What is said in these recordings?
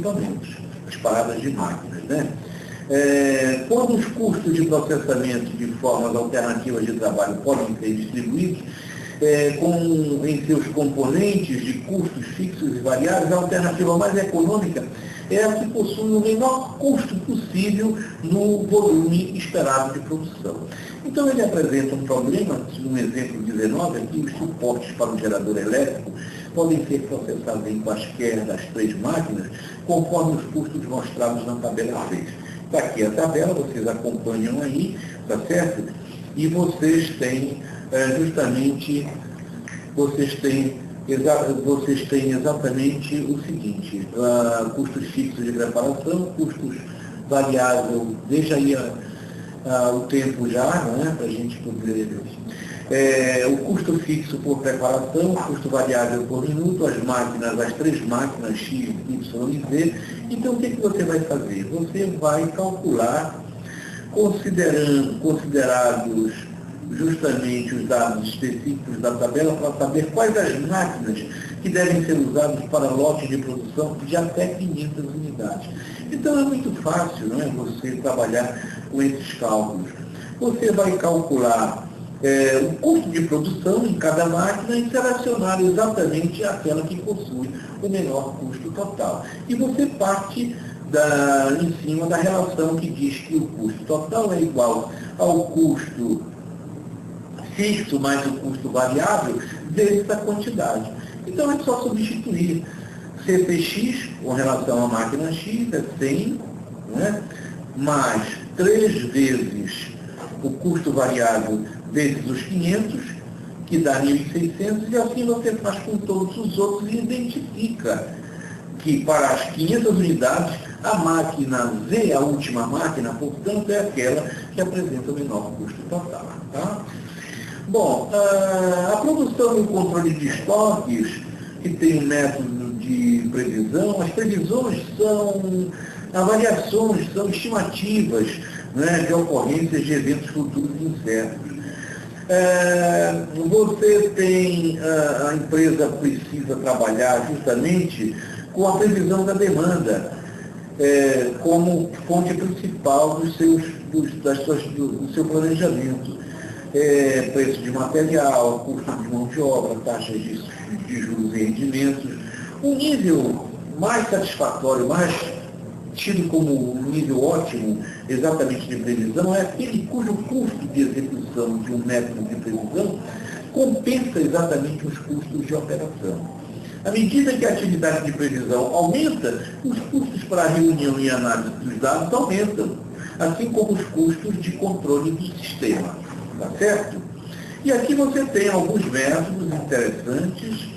equipamentos, as paradas de máquinas, né? Quando os custos de processamento de formas alternativas de trabalho podem ser distribuídos, em seus componentes de custos fixos e variáveis, a alternativa mais econômica é a que possui o menor custo possível no volume esperado de produção. Então ele apresenta um problema, no exemplo 19 aqui, os suportes para o gerador elétrico podem ser processados em quaisquer das 3 máquinas, conforme os custos mostrados na tabela 6. Está aqui a tabela, vocês acompanham aí, tá certo? E vocês têm exatamente o seguinte: custos fixos de preparação, custos variáveis, veja aí o tempo já, né, para a gente poder o custo fixo por preparação, custo variável por minuto, as 3 máquinas X, Y e Z. Então, o que você vai fazer? Você vai calcular, considerados justamente os dados específicos da tabela, para saber quais as máquinas que devem ser usadas para lotes de produção de até 500 unidades. Então, é muito fácil, não é, você trabalhar com esses cálculos. Você vai calcular o custo de produção em cada máquina e selecionar exatamente aquela que possui o menor custo total. E você parte em cima da relação que diz que o custo total é igual ao custo fixo mais o custo variável dessa quantidade. Então é só substituir CPX com relação à máquina X, é 100, né? Mais 3 vezes o custo variável vezes os 500, que dá 1.600, e assim você faz com todos os outros e identifica que para as 500 unidades, a máquina Z, a última máquina, portanto, é aquela que apresenta o menor custo total. Tá? Bom, a produção e o controle de estoques, que tem um método de previsão, as previsões são avaliações, são estimativas, né, de ocorrências de eventos futuros incertos. Você tem, a empresa precisa trabalhar justamente com a previsão da demanda como fonte principal do seu planejamento. Preço de material, custo de mão de obra, taxas de juros e rendimentos. Um nível mais satisfatório, mais tido como um nível ótimo, exatamente de previsão, é aquele cujo custo de execução de um método de previsão compensa exatamente os custos de operação. À medida que a atividade de previsão aumenta, os custos para a reunião e análise dos dados aumentam, assim como os custos de controle do sistema. Tá certo? E aqui você tem alguns métodos interessantes,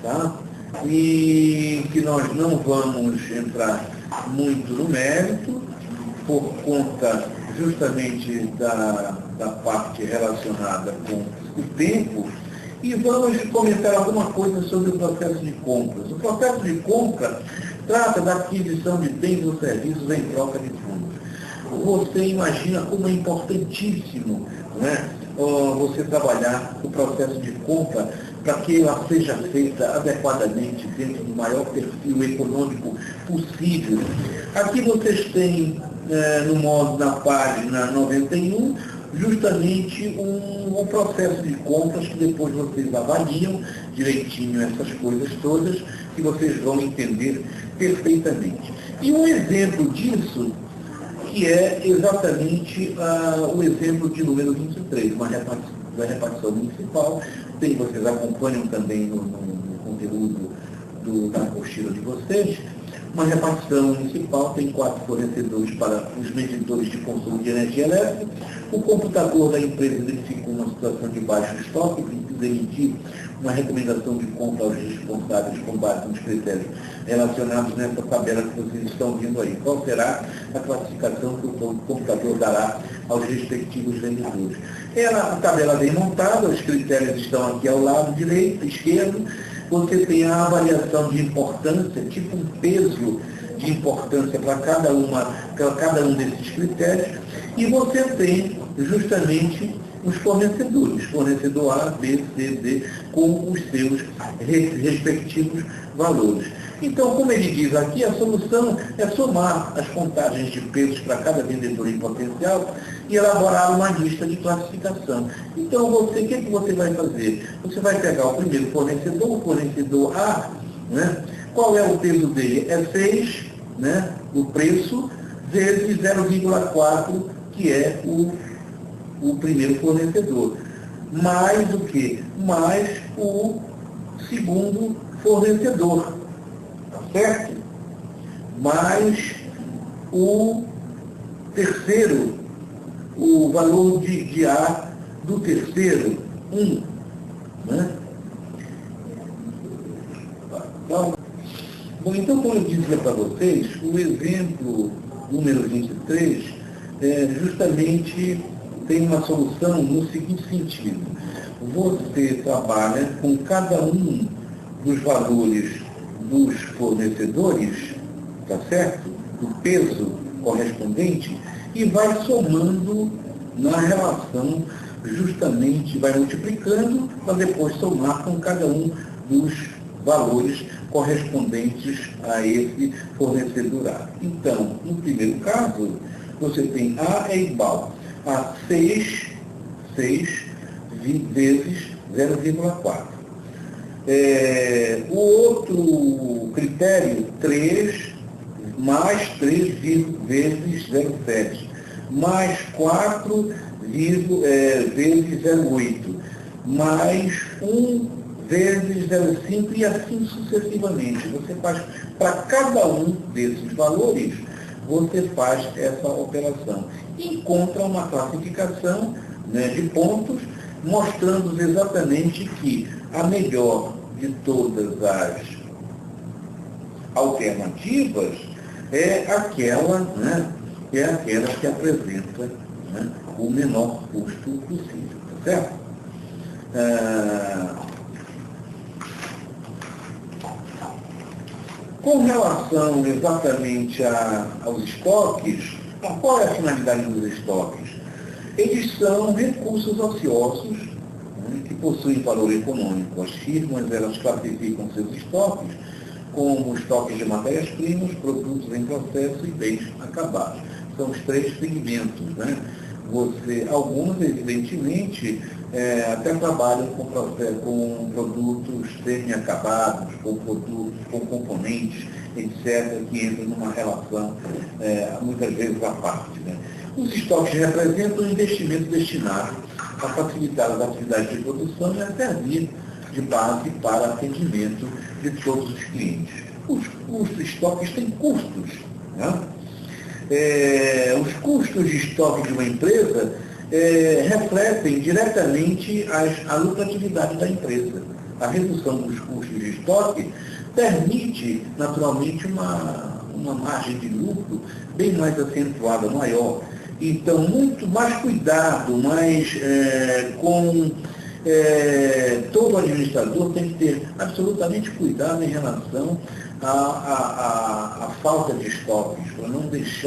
tá? E que nós não vamos entrar muito no mérito, por conta justamente da parte relacionada com o tempo, e vamos comentar alguma coisa sobre o processo de compras. O processo de compra trata da aquisição de bens ou serviços em troca de fundos. Você imagina como é importantíssimo, né, você trabalhar o processo de compra para que ela seja feita adequadamente dentro do maior perfil econômico possível. Aqui vocês têm, na página 91, justamente um processo de compras que depois vocês avaliam direitinho essas coisas todas, que vocês vão entender perfeitamente. E um exemplo disso, que é exatamente o exemplo de número 23, uma repartição municipal. Vocês acompanham também no conteúdo da apostila de vocês. Uma repartição municipal tem 4 fornecedores para os medidores de consumo de energia elétrica. O computador da empresa identificou uma situação de baixo estoque, precisa emitir uma recomendação de compra aos responsáveis com base nos critérios relacionados nessa tabela que vocês estão vendo aí. Qual será a classificação que o computador dará aos respectivos vendedores? A tabela bem montada, os critérios estão aqui ao lado direito, esquerdo. Você tem a avaliação de importância, tipo um peso de importância para cada um desses critérios, e você tem justamente os fornecedores, fornecedor A, B, C, D, com os seus respectivos valores. Então, como ele diz aqui, a solução é somar as contagens de preços para cada vendedor em potencial e elaborar uma lista de classificação. Então, o que você vai fazer? Você vai pegar o primeiro fornecedor, o fornecedor A, né? Qual é o peso dele? É 6, né? O preço, vezes 0,4, que é o primeiro fornecedor. Mais o quê? Mais o segundo fornecedor. Certo? Mais o terceiro, o valor de A do terceiro, 1. Né? Bom, então, como eu dizia para vocês, o exemplo número 23 justamente tem uma solução no seguinte sentido. Você trabalha com cada um dos valores dos fornecedores, tá certo? Do peso correspondente, e vai somando na relação, justamente vai multiplicando para depois somar com cada um dos valores correspondentes a esse fornecedor A. Então, no primeiro caso, você tem A é igual a 6 vezes 0,4. O outro critério, 3 mais 3 vezes 0,7, mais 4 vezes 0,8, mais 1 vezes 0,5 e assim sucessivamente. Você faz, para cada um desses valores, você faz essa operação. Encontra uma classificação, né, de pontos, mostrando exatamente que a melhor de todas as alternativas é aquela, né, que apresenta, né, o menor custo possível, tá certo? Com relação exatamente aos estoques, qual é a finalidade dos estoques? Eles são recursos ociosos, né, que possuem valor econômico. As firmas, elas classificam seus estoques como estoques de matérias-primas, produtos em processo e bens acabados. São os 3 segmentos, né? Alguns, evidentemente, até trabalham com produtos semi-acabados, com produtos, com componentes, etc., que entram numa relação, muitas vezes, à parte. Né? Os estoques representam um investimento destinado a facilitar as atividades de produção e a servir de base para atendimento de todos os clientes. Os estoques têm custos. Né? Os custos de estoque de uma empresa refletem diretamente a lucratividade da empresa. A redução dos custos de estoque permite, naturalmente, uma margem de lucro bem mais acentuada, maior. Então, muito mais cuidado, todo administrador tem que ter absolutamente cuidado em relação à falta de estoques, para não deixar